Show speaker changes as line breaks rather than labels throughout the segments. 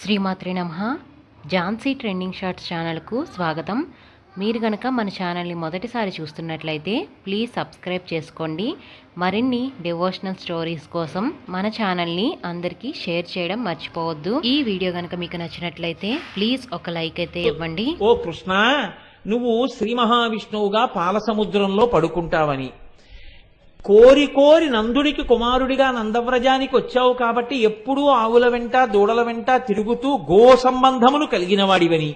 శ్రీమాత్రే నమః. Jhansi trending shorts ఛానల్కు స్వాగతం. మీరు గనక మన ఛానల్ని మొదటిసారి చూస్తున్నట్లయితే ప్లీజ్ సబ్స్క్రైబ్ చేసుకోండి. మరిన్ని డివోషనల్ స్టోరీస్ కోసం మన ఛానల్ని అందరికీ షేర్ చేయడం మర్చిపోవద్దు. ఈ వీడియో గనక మీకు నచ్చినట్లయితే ప్లీజ్ ఒక లైక్ అయితే ఇవ్వండి.
ఓ కృష్ణ, నువ్వు శ్రీ మహావిష్ణువుగా పాలసముద్రంలో పడుకుంటావని కోరి కోరి నందుడికి కుమారుడిగా నందవ్రజానికి వచ్చావు కాబట్టి ఎప్పుడూ ఆవుల వెంట దూడల వెంట తిరుగుతూ గో సంబంధములు కలిగిన వాడివని,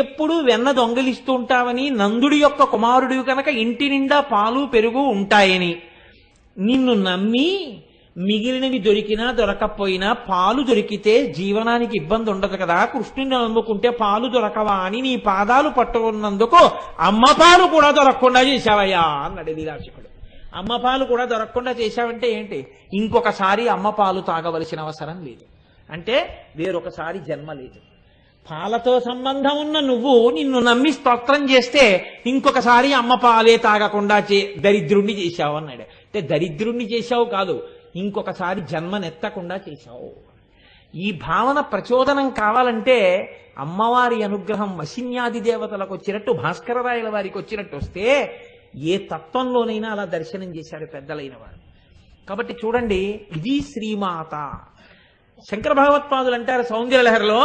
ఎప్పుడూ వెన్న దొంగలిస్తూ ఉంటావని, నందుడి యొక్క కుమారుడివి కనుక ఇంటి నిండా పాలు పెరుగు ఉంటాయని నిన్ను నమ్మి మిగిలినవి దొరికినా దొరకపోయినా పాలు దొరికితే జీవనానికి ఇబ్బంది ఉండదు కదా, కృష్ణుని నమ్ముకుంటే పాలు దొరకవా అని నీ పాదాలు పట్టుకున్నందుకు అమ్మ పాలు కూడా దొరకకుండా చేశావయ్యా అన్నాడు లీలాశకుడు. అమ్మ పాలు కూడా దొరకకుండా చేశావంటే ఏంటి? ఇంకొకసారి అమ్మ పాలు తాగవలసిన అవసరం లేదు, అంటే వేరొకసారి జన్మ లేదు. పాలతో సంబంధం ఉన్న నువ్వు నిన్ను నమ్మి స్తోత్రం చేస్తే ఇంకొకసారి అమ్మ పాలే తాగకుండా దరిద్రుణ్ణి చేశావు అన్నాడు. అంటే దరిద్రుణ్ణి చేశావు కాదు, ఇంకొకసారి జన్మనెత్తకుండా చేశావు. ఈ భావన ప్రచోదనం కావాలంటే అమ్మవారి అనుగ్రహం వశిన్యాది దేవతలకు వచ్చినట్టు, భాస్కరరాయల వారికి వచ్చినట్టు వస్తే ఏ తత్వంలోనైనా అలా దర్శనం చేశారు పెద్దలైన వారు. కాబట్టి చూడండి, ఇది శ్రీమాత. శంకర భగవత్పాదులు అంటారు సౌందర్యలహరిలో,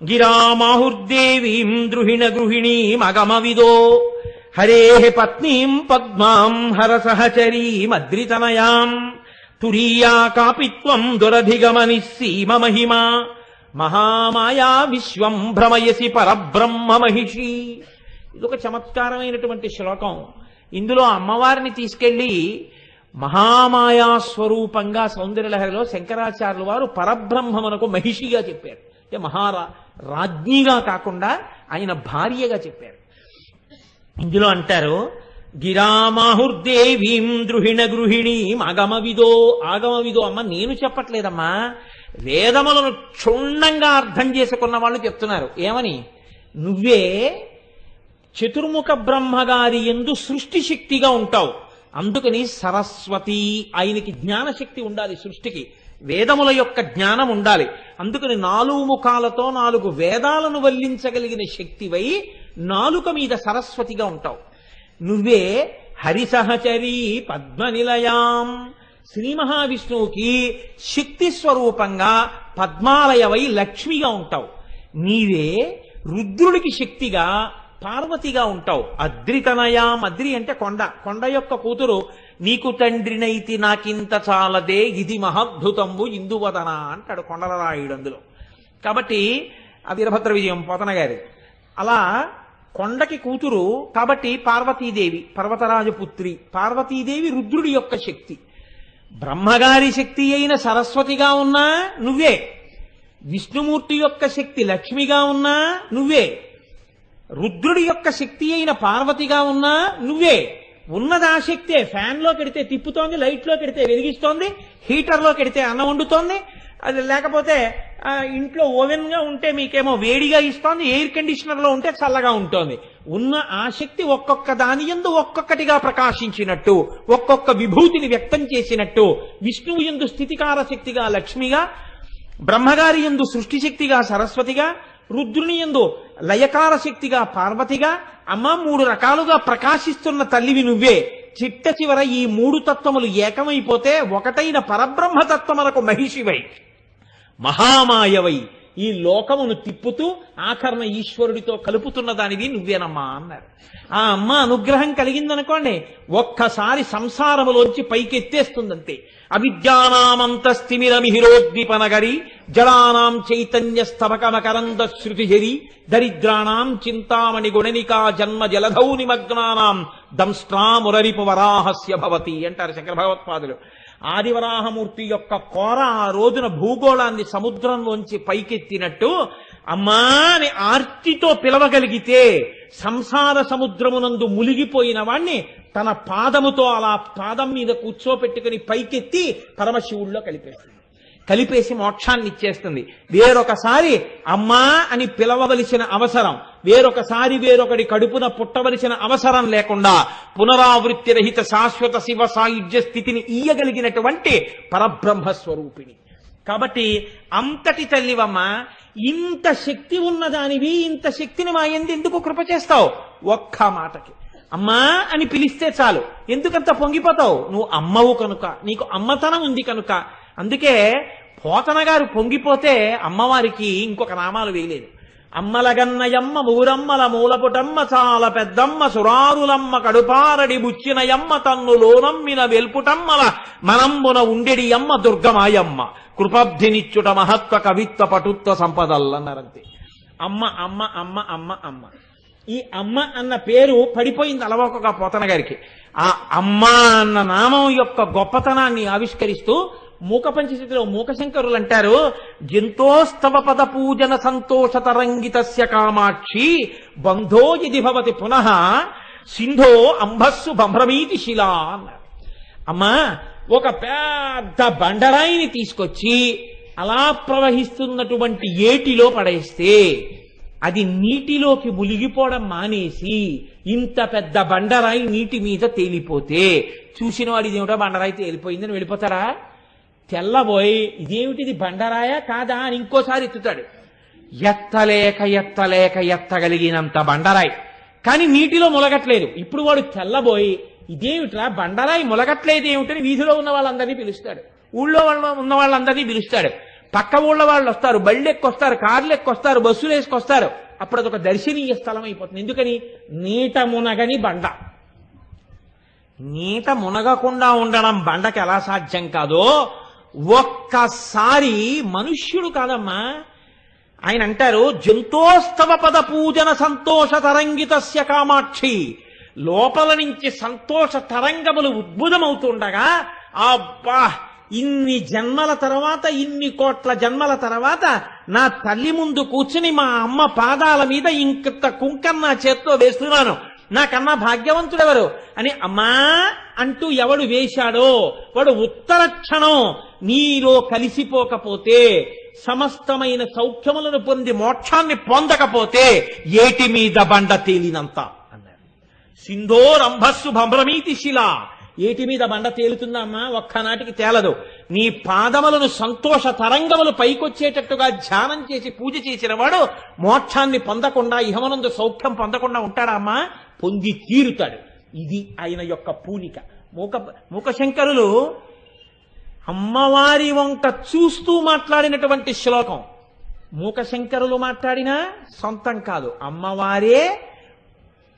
గిరామాహుర్దేవీం ద్రుహిణ గృహిణీం అగమవిదో హరే పత్నీం పద్మాం హరసహచరీం అద్రితనయాం తురీయా కాపిత్వం దురధిగమని సీమ మహిమా మహామాయా విశ్వం భ్రమయసి పరబ్రహ్మ మహిషి. ఇదొక చమత్కారమైనటువంటి శ్లోకం. ఇందులో అమ్మవారిని తీసుకెళ్లి మహామాయా స్వరూపంగా సౌందర్యలహరిలో శంకరాచార్యుల వారు పరబ్రహ్మమునకు మహిషిగా చెప్పారు. అంటే రాజ్ఞిగా కాకుండా ఆయన భార్యగా చెప్పారు. ఇందులో అంటారు, గిరామాహుర్దేవీం ద్రుహిణ గృహిణీం ఆగమవిదో. ఆగమవిదో అమ్మ నేను చెప్పట్లేదమ్మా, వేదములను క్షుణ్ణంగా అర్థం చేసుకున్న వాళ్ళు చెప్తున్నారు. ఏమని? నువ్వే చతుర్ముఖ బ్రహ్మగారి యందు సృష్టి శక్తిగా ఉంటావు. అందుకని సరస్వతి, ఆయనకి జ్ఞానశక్తి ఉండాలి, సృష్టికి వేదముల యొక్క జ్ఞానం ఉండాలి. అందుకని 4 ముఖాలతో 4 వేదాలను వల్లించగలిగిన శక్తివై నాలుక మీద సరస్వతిగా ఉంటావు. నువ్వే హరిసహచరీ పద్మనిలయాం, శ్రీ మహావిష్ణువుకి శక్తి స్వరూపంగా పద్మాలయవై లక్ష్మిగా ఉంటావు. నీవే రుద్రుడికి శక్తిగా పార్వతిగా ఉంటావు. అద్రితనయాం, అద్రి అంటే కొండ, కొండ యొక్క కూతురు. నీకు తండ్రినైతి నాకింత చాలదే ఇది మహాద్భుతంబు ఇందువదన అంటాడు కొండలరాయుడు అందులో. కాబట్టి ఆ వీరభద్ర విజయం పోతన గారి అలా కొండకి కూతురు కాబట్టి పార్వతీదేవి, పర్వతరాజపుత్రి. పార్వతీదేవి రుద్రుడి యొక్క శక్తి. బ్రహ్మగారి శక్తి అయిన సరస్వతిగా ఉన్నా నువ్వే, విష్ణుమూర్తి యొక్క శక్తి లక్ష్మిగా ఉన్నా నువ్వే, రుద్రుడి యొక్క శక్తి అయిన పార్వతిగా ఉన్నా నువ్వే. ఉన్నది ఆ శక్తే. ఫ్యాన్లో కెడితే తిప్పుతోంది, లైట్లో కెడితే వెలిగిస్తోంది, హీటర్లో కెడితే అన్నం వండుతోంది, అది లేకపోతే ఇంట్లో ఓవెన్గా ఉంటే మీకేమో వేడిగా ఇస్తోంది, ఎయిర్ కండిషనర్లో ఉంటే చల్లగా ఉంటుంది. ఉన్న ఆ శక్తి ఒక్కొక్క దాని యందు ఒక్కొక్కటిగా ప్రకాశించినట్టు, ఒక్కొక్క విభూతిని వ్యక్తం చేసినట్టు, విష్ణువు యందు స్థితికార శక్తిగా లక్ష్మిగా, బ్రహ్మగారి యందు సృష్టి శక్తిగా సరస్వతిగా, రుద్రుని యందు లయకార శక్తిగా పార్వతిగా, అమ్మ 3 రకాలుగా ప్రకాశిస్తున్న తల్లివి నువ్వే. చిట్ట చివర ఈ 3 తత్వములు ఏకమైపోతే ఒకటైన పరబ్రహ్మతత్వములకు మహిషివై మహామాయవై ఈ లోకమును తిప్పుతూ ఆఖరణ ఈశ్వరుడితో కలుపుతున్న దానివి నువ్వేనమ్మా అన్నారు. ఆ అమ్మ అనుగ్రహం కలిగిందనుకోండి, ఒక్కసారి సంసారములోంచి పైకెత్తేస్తుందంతే. అవిద్యానామంతస్తిమిరమిహిరోద్దీపనగరి జడానాం చైతన్య స్తవకమకరంద శృతిజరి దరిద్రాణం చింతామణి గుణనికా జన్మ జలధౌ నిమగ్నానాం దంష్ట్రామురరిపు వరాహస్య భవతి అంటారు శంకర భగవత్పాదులు. ఆదివరాహమూర్తి యొక్క కోర ఆ రోజున భూగోళాన్ని సముద్రంలోంచి పైకెత్తినట్టు అమ్మా అని ఆర్తితో పిలవగలిగితే సంసార సముద్రమునందు మునిగిపోయిన వాణ్ణి తన పాదముతో అలా పాదం మీద కూర్చోపెట్టుకుని పైకెత్తి పరమశివుల్లో కలిపేసి మోక్షాన్ని ఇచ్చేస్తుంది. వేరొకసారి అమ్మా అని పిలవవలసిన అవసరం, వేరొకసారి వేరొకటి కడుపున పుట్టవలసిన అవసరం లేకుండా పునరావృత్తి రహిత శాశ్వత శివ సాయుధ్య స్థితిని ఇయ్యగలిగినటువంటి పరబ్రహ్మస్వరూపిణి. కాబట్టి అంతటి తల్లివమ్మ, ఇంత శక్తి ఉన్నదానివి, ఇంత శక్తిని మా యందు ఎందుకు కృప చేస్తావు? ఒక్క మాటకి అమ్మా అని పిలిస్తే చాలు, ఎందుకంత పొంగిపోతావు? నువ్వు అమ్మవు కనుక, నీకు అమ్మతనం ఉంది కనుక. అందుకే పోతన గారు పొంగిపోతే అమ్మవారికి ఇంకొక నామాలు వేయలేదు. అమ్మలగన్నయమ్మ ఊరమ్మల మూలపుటమ్మ చాలా పెద్దమ్మ సురారులమ్మ కడుపారడి బుచ్చినయమ్మ తన్నులోనమ్మిన వెల్పుటమ్మల మనంబున ఉండెడి అమ్మ దుర్గమాయమ్మ కృపబ్ధినిచ్చుట మహత్వ కవిత్వ పటుత్వ సంపదల్లన్నారంతే. అమ్మ అమ్మ అమ్మ అమ్మ అమ్మ. ఈ అమ్మ అన్న పేరు పడిపోయింది అలవోకగా పోతన గారికి. ఆ అమ్మ అన్న నామం యొక్క గొప్పతనాన్ని ఆవిష్కరిస్తూ మూక పంచశతిలో మూకశంకరులు అంటారు, జంతోస్తవ పద పూజన సంతోష తరంగితస్య కామాక్షి బంధో ఇది భవతి పునః సింధో అంబస్సు భ్రమీతి శిలా అన్నారు. అమ్మా, ఒక పెద్ద బండరాయిని తీసుకొచ్చి అలా ప్రవహిస్తున్నటువంటి ఏటిలో పడేస్తే అది నీటిలోకి మునిగిపోవడం మానేసి ఇంత పెద్ద బండరాయి నీటి మీద తేలిపోతే చూసిన వాడు ఇదేమిటో బండరాయి తేలిపోయిందని వెళ్ళిపోతారా? తెల్లబోయి ఇదేమిటిది బండరాయా కాదా అని ఇంకోసారి ఎత్తుతాడు. ఎత్తలేక ఎత్తలేక ఎత్తగలిగినంత బండరాయి, కానీ నీటిలో ములగట్లేదు. ఇప్పుడు వాడు తెల్లబోయి ఇదేమిట్రా బండరాయి ములగట్లేదు ఏమిటని వీధిలో ఉన్న వాళ్ళందరినీ పిలుస్తాడు, ఊళ్ళో ఉన్న వాళ్ళందరినీ పిలుస్తాడు. పక్క ఊళ్ళ వాళ్ళు వస్తారు, బళ్ళు ఎక్కొస్తారు, కార్లు ఎక్కొస్తారు, బస్సులు వేసుకొస్తారు. అప్పుడు అదొక దర్శనీయ స్థలం అయిపోతుంది. ఎందుకని? నీట మునగని బండ. నీట మునగకుండా ఉండడం బండకి ఎలా సాధ్యం కాదో, ఒక్కసారి మనుష్యుడు కాదమ్మా, ఆయన అంటారు జంతోస్తవ పద పూజన సంతోష తరంగితస్య కామాక్షి. లోపల నుంచి సంతోష తరంగములు ఉద్భుతమవుతుండగా, అబ్బా ఇన్ని జన్మల తర్వాత, ఇన్ని కోట్ల జన్మల తర్వాత నా తల్లి ముందు కూర్చుని మా అమ్మ పాదాల మీద ఇంత కుంకం నా చేత్తో వేస్తున్నాను, నాకన్నా భాగ్యవంతుడెవరు అని అమ్మా అంటూ ఎవడు వేశాడో వాడు ఉత్తర క్షణం నీలో కలిసిపోకపోతే, సమస్తమైన సౌఖ్యములను పొంది మోక్షాన్ని పొందకపోతే ఏటి మీద బండ తేలినంత అన్నారు. సింధోరంభస్సు భ్రమీతి శిలా. ఏటి మీద బండ తేలుతుందా అమ్మా? ఒక్కనాటికి తేలదు. నీ పాదములను సంతోష తరంగములు పైకొచ్చేటట్టుగా ధ్యానం చేసి పూజ చేసిన వాడు మోక్షాన్ని పొందకుండా, ఇహమనందు సౌఖ్యం పొందకుండా ఉంటాడా అమ్మా? పొంది తీరుతాడు. ఇది ఆయన యొక్క పూనిక. మూకశంకరులు అమ్మవారి వంక చూస్తూ మాట్లాడినటువంటి శ్లోకం. మూకశంకరులు మాట్లాడినా సొంతం కాదు, అమ్మవారే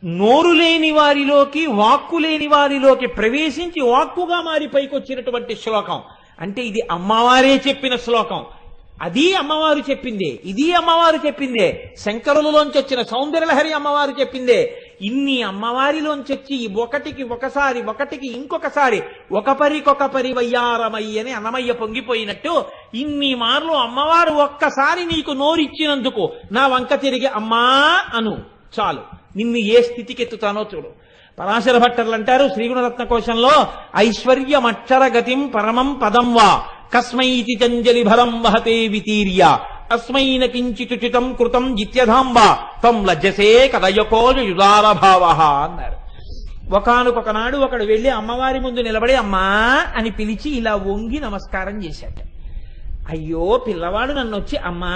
నోరు లేని వారిలోకి, వాక్కు లేని వారిలోకి ప్రవేశించి వాక్కుగా మారి పైకొచ్చినటువంటి శ్లోకం. అంటే ఇది అమ్మవారే చెప్పిన శ్లోకం. అది అమ్మవారు చెప్పిందే, ఇది అమ్మవారు చెప్పిందే. శంకరులలోంచి వచ్చిన సౌందర్యలహరి అమ్మవారు చెప్పిందే. ఇన్ని అమ్మవారిలోంచి వచ్చి ఒకటికి ఒకసారి, ఒకటికి ఇంకొకసారి, ఒక పరికొక వయ్యారమయ్య అని అన్నమయ్య పొంగిపోయినట్టు ఇన్ని మార్లు అమ్మవారు ఒక్కసారి నీకు నోరిచ్చినందుకు నా వంక తిరిగి అమ్మా అను చాలు, నిన్ను ఏ స్థితికి ఎత్తుతానో చూడు. పరాశర భట్టర్లు అంటారు శ్రీగుణరత్న కోశంలో, ఐశ్వర్యమక్షర గతిం పరమం పదం వా కస్మైతి చంజలి భరం వహతే వితీర్య అస్మైన కించితుచితం కృతం జిత్యధాంబ తం లజ్జసే కదయకోజుదారభావ అన్నారు. ఒకనొకనాడు ఒకడు వెళ్ళి అమ్మవారి ముందు నిలబడి అమ్మా అని పిలిచి ఇలా వంగి నమస్కారం చేశాట. అయ్యో పిల్లవాడు నన్ను వచ్చి అమ్మా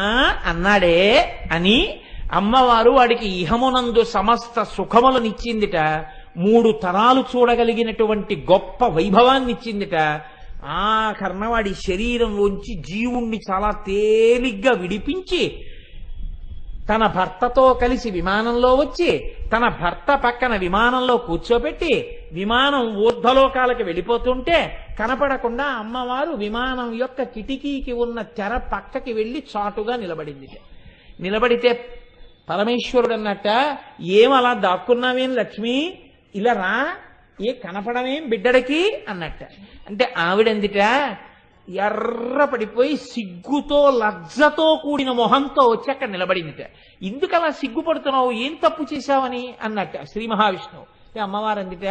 అన్నాడే అని అమ్మవారు వాడికి ఇహమునందు సమస్త సుఖములనిచ్చిందిట. 3 తరాలు చూడగలిగినటువంటి గొప్ప వైభవాన్ని ఇచ్చిందిట. ఆ కర్ణవాడి శరీరంలోంచి జీవుణ్ణి చాలా తేలిగ్గా విడిపించి తన భర్తతో కలిసి విమానంలో వచ్చి తన భర్త పక్కన విమానంలో కూర్చోబెట్టి విమానం ఊర్ధ్వలోకాలకు వెళ్ళిపోతుంటే కనపడకుండా అమ్మవారు విమానం యొక్క కిటికీకి ఉన్న తెర పక్కకి వెళ్ళి చాటుగా నిలబడింది. నిలబడితే పరమేశ్వరుడు అన్నట్ట, ఏమలా దాక్కున్నావేం లక్ష్మి, ఇలా రా, ఏ కనపడమేం బిడ్డడికి అన్నట్ట. అంటే ఆవిడందిట ఎర్ర పడిపోయి సిగ్గుతో లజ్జతో కూడిన మొహంతో వచ్చి అక్కడ నిలబడిందిట. ఎందుకు అలా సిగ్గుపడుతున్నావు, ఏం తప్పు చేశావని అన్నట్ట శ్రీ మహావిష్ణువు. అమ్మవారు అందిట,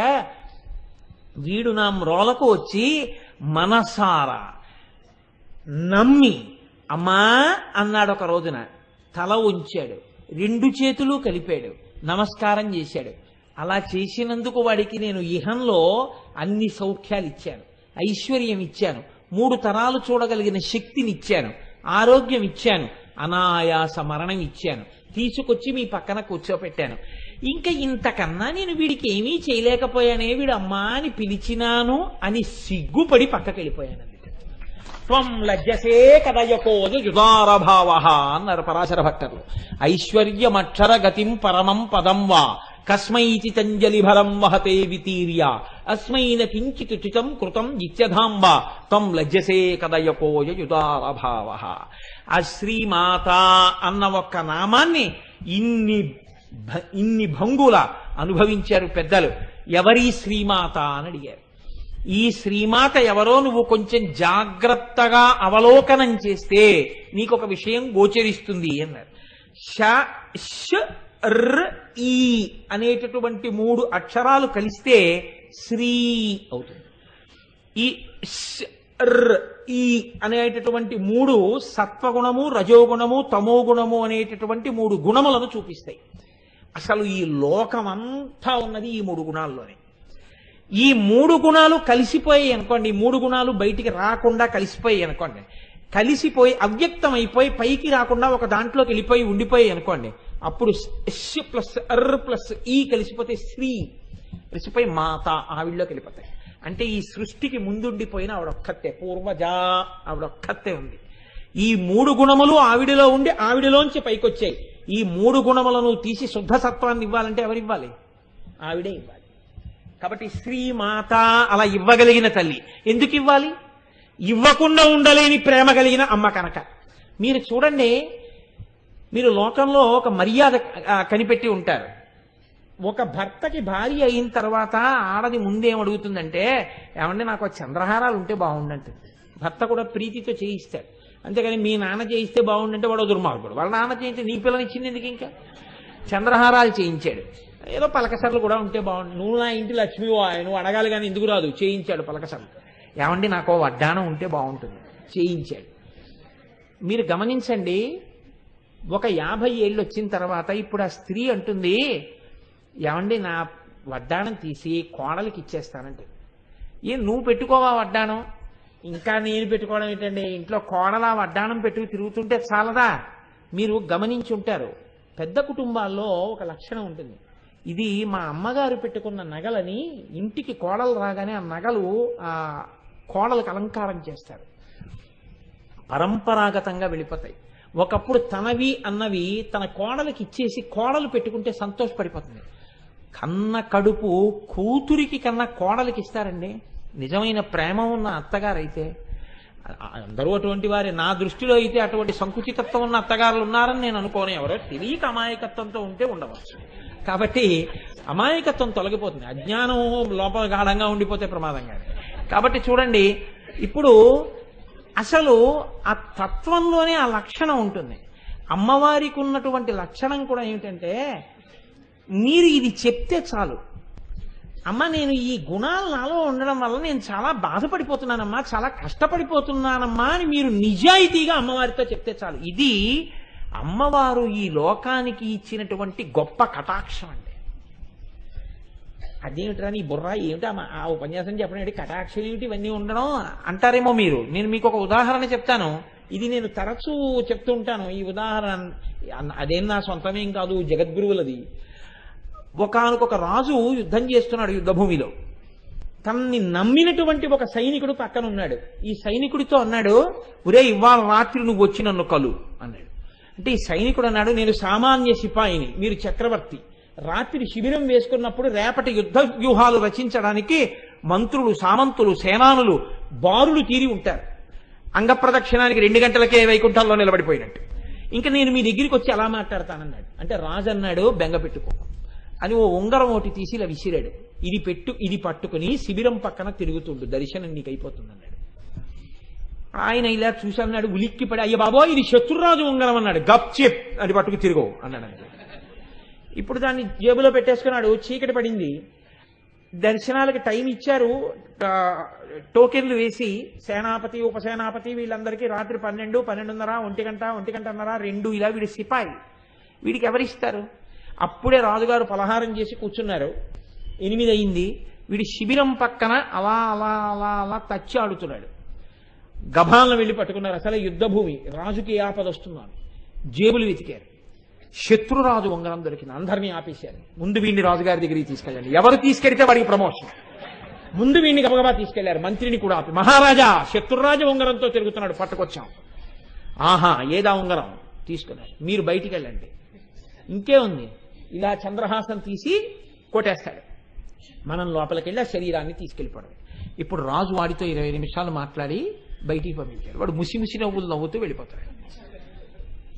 వీడు నా మ్రోలకు వచ్చి మనసారా నమ్మి అమ్మా అన్నాడు. ఒక రోజున తల ఉంచాడు, 2 చేతులు కలిపాడు, నమస్కారం చేశాడు. అలా చేసినందుకు వాడికి నేను ఇహంలో అన్ని సౌఖ్యాలు ఇచ్చాను, ఐశ్వర్యం ఇచ్చాను, 3 తరాలు చూడగలిగిన శక్తిని ఇచ్చాను, ఆరోగ్యం ఇచ్చాను, అనాయాస మరణం ఇచ్చాను, తీసుకొచ్చి మీ పక్కన కూర్చోపెట్టాను. ఇంకా ఇంతకన్నా నేను వీడికి ఏమీ చేయలేకపోయానే, వీడు అమ్మా అని పిలిచినాను అని సిగ్గుపడి పక్కకెళ్ళిపోయాను. త్వం లజ్జసే కదయకోజ యుదారభావ అన్నారు పరాశర భట్టర్లు. ఐశ్వర్యమక్షర గతిం పరమం పదం వా కస్మైతి తంజలిభరం వహతే వితీర్య అస్మైన కించిత్ చితం కృతం నిత్యధాంబ త్వం లజ్జసే కదయకోజ యుదారభావ. ఆ శ్రీమాత అన్న ఒక్క నామాన్ని ఇన్ని భంగుల అనుభవించారు పెద్దలు. ఎవరి శ్రీమాత అని అడిగారు. ఈ శ్రీమాత ఎవరో నువ్వు కొంచెం జాగ్రత్తగా అవలోకనం చేస్తే నీకు ఒక విషయం గోచరిస్తుంది అన్నారు. ష ష్ ర్ ఈ అనేటటువంటి 3 అక్షరాలు కలిస్తే శ్రీ అవుతుంది. ఈ ష్ ర్ ఈ అనేటటువంటి 3 సత్వగుణము, రజోగుణము, తమోగుణము అనేటటువంటి 3 గుణములను చూపిస్తాయి. అసలు ఈ లోకమంతా ఉన్నది ఈ 3 గుణాల్లోనే. ఈ 3 గుణాలు కలిసిపోయాయి అనుకోండి, 3 గుణాలు బయటికి రాకుండా కలిసిపోయాయి అనుకోండి, కలిసిపోయి అవ్యక్తం అయిపోయి పైకి రాకుండా ఒక దాంట్లోకి వెళ్ళిపోయి ఉండిపోయాయి అనుకోండి, అప్పుడు ష్ ప్లస్ అర్ ప్లస్ ఈ కలిసిపోతే శ్రీ, కలిసిపోయి మాత ఆవిడలోకి వెళ్ళిపోతాయి. అంటే ఈ సృష్టికి ముందుండిపోయిన ఆవిడొక్కతే, పూర్వజా ఆవిడొక్కతే ఉంది. ఈ 3 గుణములు ఆవిడలో ఉండి ఆవిడలోంచి పైకొచ్చాయి. ఈ 3 గుణములను తీసి శుద్ధ సత్వాన్ని ఇవ్వాలంటే ఎవరివ్వాలి? ఆవిడే ఇవ్వాలి. కాబట్టి శ్రీమాత అలా ఇవ్వగలిగిన తల్లి. ఎందుకు ఇవ్వాలి? ఇవ్వకుండా ఉండలేని ప్రేమ కలిగిన అమ్మ కనుక. మీరు చూడండి, మీరు లోకంలో ఒక మర్యాద కనిపెట్టి ఉంటారు. ఒక భర్తకి భార్య అయిన తర్వాత ఆడది ముందేం అడుగుతుందంటే, ఏమంటే నాకు చంద్రహారాలు ఉంటే బాగుండంటుంది. భర్త కూడా ప్రీతితో చేయిస్తాడు. అంతేగాని మీ నాన్న చేయిస్తే బాగుండంటే వాడు దుర్మార్గుడు. వాళ్ళ నాన్న చేయించి నీ పిల్లనిచ్చింది ఎందుకు? ఇంకా చంద్రహారాలు చేయించాడు. ఏదో పలకసర్లు కూడా ఉంటే బాగుండు. నువ్వు నా ఇంటి లక్ష్మివో, నువ్వు అడగాలి కానీ ఎందుకు రాదు, చేయించాడు పలకసర్లు. ఏమండి నాకు వడ్డానం ఉంటే బాగుంటుంది, చేయించాడు. మీరు గమనించండి, ఒక 50 ఏళ్ళు వచ్చిన తర్వాత ఇప్పుడు ఆ స్త్రీ అంటుంది, ఏమండి నా వడ్డానం తీసి కోడలికి ఇచ్చేస్తానంటే, నువ్వు పెట్టుకోవా వడ్డానం? ఇంకా నేను పెట్టుకోవడం ఏంటండి? ఇంట్లో కోడల వడ్డానం పెట్టుకు తిరుగుతుంటే చాలదా? మీరు గమనించి ఉంటారు, పెద్ద కుటుంబాల్లో ఒక లక్షణం ఉంటుంది. ఇది మా అమ్మగారు పెట్టుకున్న నగలని ఇంటికి కోడలు రాగానే ఆ నగలు ఆ కోడలకు అలంకారం చేస్తారు, పరంపరాగతంగా వెళ్ళిపోతాయి. ఒకప్పుడు తనవి అన్నవి తన కోడలికి ఇచ్చేసి కోడలు పెట్టుకుంటే సంతోషపడిపోతుంది. కన్న కడుపు కూతురికి కన్నా కోడలికి ఇస్తారండి నిజమైన ప్రేమ ఉన్న అత్తగారైతే. అందరూ అటువంటి వారే. నా దృష్టిలో అయితే అటువంటి సంకుచితత్వం ఉన్న అత్తగారులు ఉన్నారని నేను అనుకోను. ఎవరో తెలియక అమాయకత్వంతో ఉంటే ఉండవచ్చు. కాబట్టి అమాయకత్వం తొలగిపోతుంది, అజ్ఞానం లోపల గాఢంగా ఉండిపోతే ప్రమాదంగా. కాబట్టి చూడండి, ఇప్పుడు అసలు ఆ తత్వంలోనే ఆ లక్షణం ఉంటుంది. అమ్మవారికి ఉన్నటువంటి లక్షణం కూడా ఏమిటంటే, మీరు ఇది చెప్తే చాలు, అమ్మ నేను ఈ గుణాలు నాలో ఉండడం వల్ల నేను చాలా బాధపడిపోతున్నానమ్మా, చాలా కష్టపడిపోతున్నానమ్మా అని మీరు నిజాయితీగా అమ్మవారితో చెప్తే చాలు. ఇది అమ్మవారు ఈ లోకానికి ఇచ్చినటువంటి గొప్ప కటాక్షం అండి. అదేమిట్రా నీ బుర్రా, ఏమిటా ఆ ఉపన్యాసం చెప్పడం ఏంటి, కటాక్షం ఏమిటి, ఇవన్నీ ఉండడం అంటారేమో మీరు. నేను మీకు ఒక ఉదాహరణ చెప్తాను. ఇది నేను తరచూ చెప్తూ ఉంటాను. ఈ ఉదాహరణ అదేం నా సొంతమేం కాదు, జగద్గురువులది. ఒకానొక రాజు యుద్ధం చేస్తున్నాడు యుద్ధభూమిలో. తనని నమ్మినటువంటి ఒక సైనికుడు పక్కన ఉన్నాడు. ఈ సైనికుడితో అన్నాడు, ఒరే ఇవాళ రాత్రి నువ్వు వచ్చి నన్ను కలు అన్నాడు. అంటే ఈ సైనికుడు అన్నాడు, నేను సామాన్య సిపాయిని, మీరు చక్రవర్తి. రాత్రి శిబిరం వేసుకున్నప్పుడు రేపటి యుద్ధ వ్యూహాలు రచించడానికి మంత్రులు, సామంతులు, సేనానులు బారులు తీరి ఉంటారు. అంగప్రదక్షిణానికి 2 గంటలకే వైకుంఠంలో నిలబడిపోయినట్టు. ఇంకా నేను మీ దగ్గరికి వచ్చి అలా మాట్లాడతానన్నాడు. అంటే రాజు అన్నాడు, బెంగ పెట్టుకో అని ఓ ఉంగరం ఒకటి తీసి ఇలా విసిరాడు. ఇది పట్టుకుని శిబిరం పక్కన తిరుగుతుండు, దర్శనం నీకు అయిపోతుంది అన్నాడు. ఆయన ఇలా చూసి అన్నాడు, ఉలిక్కిపడి, అయ్య బాబో ఇది శత్రురాజు ఉంగరం అన్నాడు. గప్ చెప్ అని పట్టుకు తిరుగు అన్నాడు. ఇప్పుడు దాన్ని జేబులో పెట్టేసుకున్నాడు. చీకటి పడింది, దర్శనాలకి టైం ఇచ్చారు. టోకెన్లు వేసి సేనాపతి, ఉపసేనాపతి వీళ్ళందరికీ రాత్రి 12, 12:30, 1 గంట, 1 గంటన్నర, 2 ఇలా వీడి సిపాయి. వీడికి ఎవరిస్తారు? అప్పుడే రాజుగారు పలహారం చేసి కూర్చున్నారు. 8 అయింది. వీడి శిబిరం పక్కన అలా అలా అలా అలా తచ్చి ఆడుతున్నాడు. గభాలను వెళ్ళి పట్టుకున్నారు. అసలే యుద్ధభూమి, రాజుకి ఆపద వస్తున్నాను. జేబులు వెతికారు, శత్రురాజు ఉంగరం దొరికింది. అందరినీ ఆపేశారు. ముందు వీడిని రాజుగారి దగ్గరికి తీసుకెళ్ళండి, ఎవరు తీసుకెళ్తే వాడికి ప్రమోషన్. ముందు వీడిని గబగబా తీసుకెళ్లారు. మంత్రిని కూడా ఆపి, మహారాజా శత్రురాజు ఉంగరంతో తిరుగుతున్నాడు, పట్టుకొచ్చాం. ఆహా, ఏదా ఉంగరం? తీసుకున్నారు. మీరు బయటికి వెళ్ళండి. ఇంకే ఉంది, ఇలా చంద్రహాసం తీసి కొట్టేస్తాడు. మనం లోపలికి వెళ్ళి ఆ శరీరాన్ని తీసుకెళ్ళిపోవడం. ఇప్పుడు రాజు వాడితో 20 నిమిషాలు మాట్లాడి బయటికి పంపించారు. వాడు ముసి ముసి నవ్వులు నవ్వుతూ వెళ్ళిపోతాడు.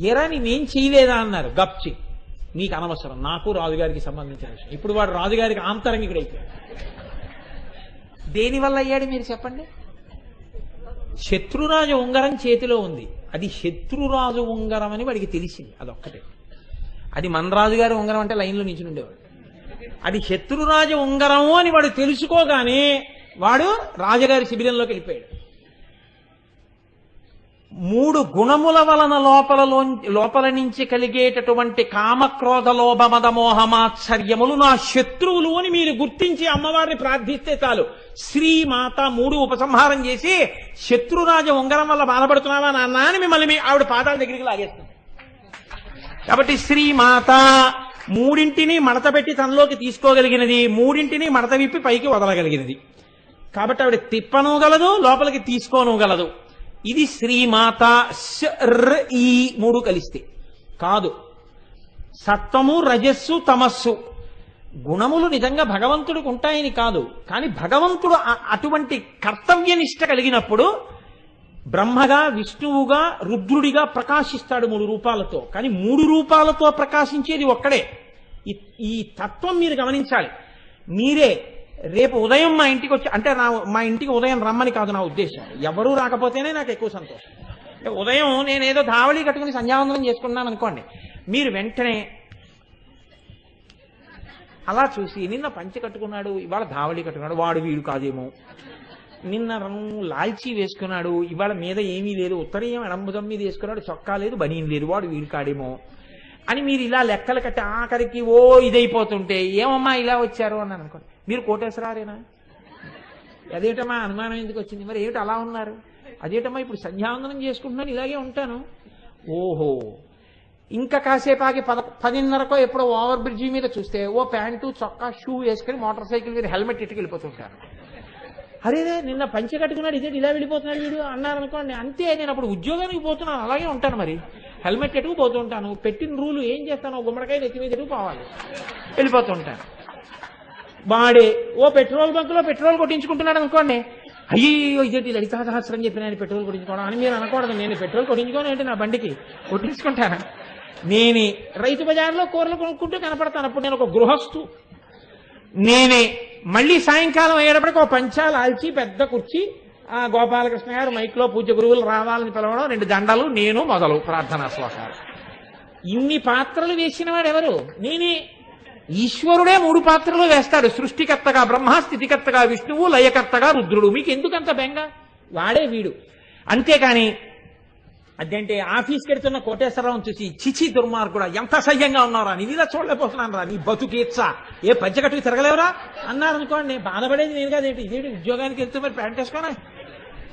ఎరా నేనేం చేయలేదా అన్నారు. గప్చి, నీకు అనవసరం, నాకు రాజుగారికి సంబంధించిన విషయం. ఇప్పుడు వాడు రాజుగారికి ఆంతరంగికుడైపోయాడు. దేనివల్ల అయ్యాడు మీరు చెప్పండి? శత్రురాజు ఉంగరం చేతిలో ఉంది. అది శత్రురాజు ఉంగరం అని వాడికి తెలిసింది. అదొక్కటే. అది మన రాజుగారి ఉంగరం అంటే లైన్లో నించుని ఉండేవాడు. అది శత్రురాజు ఉంగరము అని వాడు తెలుసుకోగానే వాడు రాజుగారి శిబిరంలోకి వెళ్ళిపోయాడు. 3 గుణముల వలన లోపల నుంచి కలిగేటటువంటి కామక్రోధ లోభ మద మోహమాత్సర్యములు నా శత్రువులు అని మీరు గుర్తించి అమ్మవారిని ప్రార్థిస్తే చాలు. శ్రీమాత 3 ఉపసంహారం చేసి, శత్రురాజ ఉంగరం వల్ల బాధపడుతున్నావా నాన్న అని మిమ్మల్ని ఆవిడ పాదాల దగ్గరికి లాగేస్తుంది. కాబట్టి శ్రీమాత 3 మడత పెట్టి తనలోకి తీసుకోగలిగినది, 3 మడత విప్పి పైకి వదలగలిగినది. కాబట్టి ఆవిడ తిప్పనూగలదు, లోపలికి తీసుకోనూగలదు. ఇది శ్రీమాత. ఈ 3 కలిస్తే కాదు. సత్వము, రజస్సు, తమస్సు గుణములు నిజంగా భగవంతుడికి ఉంటాయని కాదు, కానీ భగవంతుడు అటువంటి కర్తవ్యనిష్ట కలిగినప్పుడు బ్రహ్మగా, విష్ణువుగా, రుద్రుడిగా ప్రకాశిస్తాడు 3 రూపాలతో. కానీ 3 రూపాలతో ప్రకాశించేది ఒక్కడే. ఈ తత్వం మీరు గమనించాలి. మీరే రేపు ఉదయం మా ఇంటికి వచ్చి, అంటే మా ఇంటికి ఉదయం రమ్మని కాదు నా ఉద్దేశం, ఎవరూ రాకపోతేనే నాకు ఎక్కువ సంతోషం. ఉదయం నేనేదో ధావళి కట్టుకుని సంధ్యావందనం చేసుకున్నాను అనుకోండి, మీరు వెంటనే అలా చూసి నిన్న పంచె కట్టుకున్నాడు, ఇవాళ ధావళి కట్టుకున్నాడు, వాడు వీడు కాదేమో, నిన్న లాల్చీ వేసుకున్నాడు, ఇవాళ మీద ఏమీ లేదు, ఉత్తరీయం ఎడంబుదం మీద వేసుకున్నాడు, చొక్కా లేదు, బనీన్ లేదు, వాడు వీడు కాడేమో అని మీరు ఇలా లెక్కలు కట్టి ఆఖరికి ఇదైపోతుంటే, ఏమమ్మా ఇలా వచ్చారు అన్నాను అనుకోండి, మీరు కోటేశ్వరారేనా? అదేటమ్మా అనుమానం ఎందుకు వచ్చింది? మరి ఏమిటి అలా ఉన్నారు? అదేటమ్మా ఇప్పుడు సంధ్యావందనం చేసుకుంటున్నాను, ఇలాగే ఉంటాను. ఓహో, ఇంకా కాసేపు ఆగి 10:30కో ఎప్పుడో ఓవర్ బ్రిడ్జి మీద చూస్తే ప్యాంటు, చొక్కా, షూ వేసుకుని మోటార్ సైకిల్ మీద హెల్మెట్ ఇట్టుకు వెళ్ళిపోతుంటారు. అరే నిన్న పంచె కట్టుకున్నాడు, ఇదే ఇలా వెళ్ళిపోతున్నాడు వీడు అన్నారనుకోండి, అంతే. నేను అప్పుడు ఉద్యోగానికి పోతున్నాను, అలాగే ఉంటాను. మరి హెల్మెట్ ఎటుకు పోతుంటాను, పెట్టిన రూలు ఏం చేస్తాను, గుమ్మడికాయ నెత్తి మీద ఎటుకు పోవాలి, వెళ్ళిపోతుంటాను. వాడే పెట్రోల్ బంక్ లో పెట్రోల్ కొట్టించుకుంటున్నాడు అనుకోండి, అయ్యో ఇదేంటి లలితా సహస్రం చెప్పిన ఆయన పెట్రోల్ కొట్టించుకోవడం అని మీరు అనకూడదు. నేను పెట్రోల్ కొట్టించుకోను ఏంటి, నా బండికి కొట్టించుకుంటాను. నేనే రైతు బజార్లో కూరలు కొనుక్కుంటూ కనపడతాను, అప్పుడు నేను ఒక గృహస్థు. నేనే మళ్ళీ సాయంకాలం అయ్యేటప్పటికి పంచాలు ఆల్చి పెద్ద కుర్చీ, గోపాలకృష్ణ గారు మైక్లో పూజ్య గురువులు రావాలని పిలవడం, 2 దండలు, నేను మొదలు ప్రార్థనా శ్లోకాలు. ఇన్ని పాత్రలు వేసిన వాడు ఎవరు? నేనే. ఈశ్వరుడే 3 పాత్రలు వేస్తాడు, సృష్టికర్తగా బ్రహ్మ, స్థితికర్తగా విష్ణువు, లయకర్తగా రుద్రుడు. మీకు ఎందుకంత బెంగ? వాడే వీడు. అంతేకాని అదేంటే ఆఫీస్కి వెళ్తున్న కోటేశ్వరరావు చూసి చిచి దుర్మార్గుడా ఎంత సహ్యంగా ఉన్నారా, నేను ఇలా చూడలేకపోతున్నాను రా, నీ బతుకేచ్చా, ఏ పంచకట్టుకు తిరగలేవరా అన్నారనుకోండి, బాధపడేది నేను కాదేంటి, ఇదేంటి ఉద్యోగానికి వెళ్తూ మరి ప్యాంట్ వేసుకోనా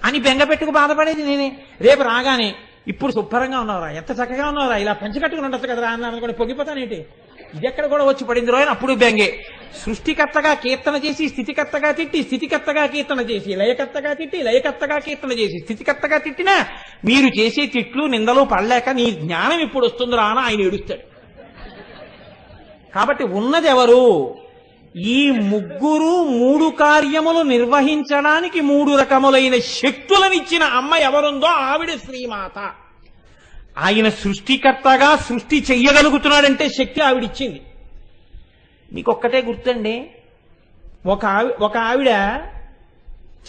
అని బెంగ పెట్టుకు బాధపడేది నేనే. రేపు రాగానే ఇప్పుడు శుభ్రంగా ఉన్నావురా, ఎంత చక్కగా ఉన్నావురా, ఇలా పంచకట్టుకుని ఉండొచ్చు కదరా అన్నారు అనుకోండి, పొగిపోతానేంటి, ఇది ఎక్కడ కూడా వచ్చి పడింది రోజు. అప్పుడు బెంగే. సృష్టికర్తగా కీర్తన చేసి స్థితికర్తగా తిట్టి, స్థితికర్తగా కీర్తన చేసి లయకర్తగా తిట్టి, లయకర్తగా కీర్తన చేసి స్థితికర్తగా తిట్టినా మీరు చేసే తిట్లు నిందలు పడలేక నీ జ్ఞానం ఇప్పుడు వస్తుందిరా అని ఆయన ఏడుస్తాడు. కాబట్టి ఉన్నది ఎవరు? ఈ ముగ్గురు 3 కార్యములు నిర్వహించడానికి 3 రకములైన శక్తులనిచ్చిన అమ్మ ఎవరుందో ఆవిడ శ్రీమాత. ఆయన సృష్టికర్తగా సృష్టి చెయ్యగలుగుతున్నాడంటే శక్తి ఆవిడిచ్చింది. మీకొక్కటే గుర్తండి, ఒక ఆవిడ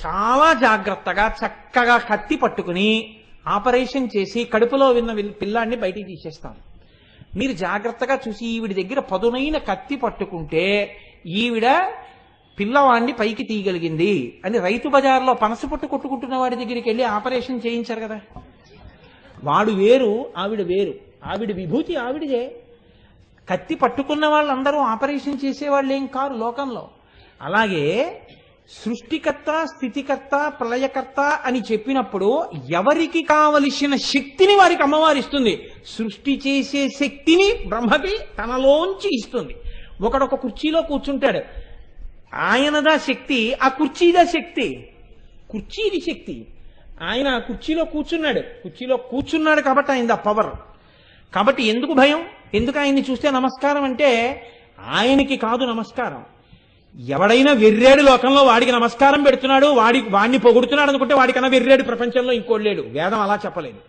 చాలా జాగ్రత్తగా చక్కగా కత్తి పట్టుకుని ఆపరేషన్ చేసి కడుపులో విన్న పిల్లాన్ని బయటికి తీసేస్తాం. మీరు జాగ్రత్తగా చూసి ఈవిడ దగ్గర పదునైన కత్తి పట్టుకుంటే ఈవిడ పిల్లవాడిని పైకి తీయగలిగింది అని రైతు బజార్లో పనస పొట్టు కొట్టుకుంటున్న వాడి దగ్గరికి వెళ్ళి ఆపరేషన్ చేయించారు కదా. వాడు వేరు, ఆవిడ వేరు. ఆవిడ విభూతి ఆవిడదే. కత్తి పట్టుకున్న వాళ్ళందరూ ఆపరేషన్ చేసేవాళ్ళు ఏం కారు లోకంలో. అలాగే సృష్టికర్త, స్థితికర్త, ప్రళయకర్త అని చెప్పినప్పుడు ఎవరికి కావలసిన శక్తిని వారికి అమ్మవారు ఇస్తుంది. సృష్టి చేసే శక్తిని బ్రహ్మకి తనలోంచి ఇస్తుంది. ఒకడొక కుర్చీలో కూర్చుంటాడు, ఆయనదా శక్తి, ఆ కుర్చీదా శక్తి. కుర్చీది శక్తి. ఆయన కుర్చీలో కూర్చున్నాడు కాబట్టి ఆయనది ఆ పవర్. కాబట్టి ఎందుకు భయం, ఎందుకు ఆయన్ని చూస్తే నమస్కారం అంటే ఆయనకి కాదు నమస్కారం. ఎవడైనా వెర్రేడు లోకంలో వాడికి నమస్కారం పెడుతున్నాడు, వాడిని పొగుడుతున్నాడు అనుకుంటే వాడికన్నా వెర్రేడు ప్రపంచంలో ఇంకోటి లేడు. వేదం అలా చెప్పలేదు.